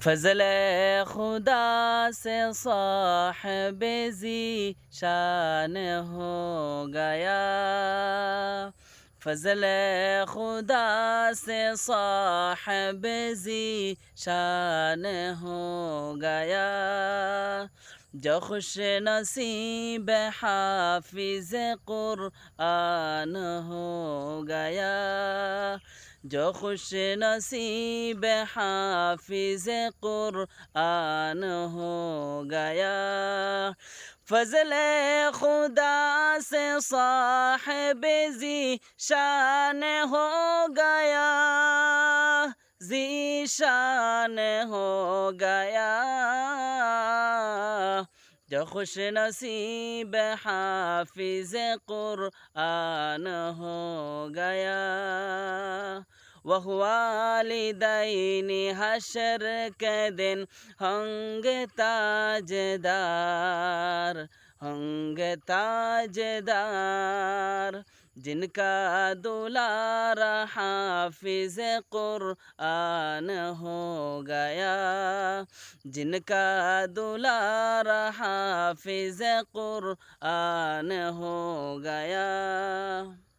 फजल खुदा से साहिब जी शान हो गया। फजल खुदा से साहिब जी शान हो गया। जो खुश नसीब हाफिज कुरआन हो गया। जो खुश नसीब हाफिज कुरआन हो गया। फजल खुदा से साहिब जी शान हो गया। जी शान हो गया। जो खुश नसीब हाफिज कुरआन हो गया। वह वालिदैन हशर के दिन होंगे ताजदार, होंगे ताजदार। जिनका दुलारा हाफिज कुरआन हो गया। जिनका दुलारा हाफिज कुरआन हो गया।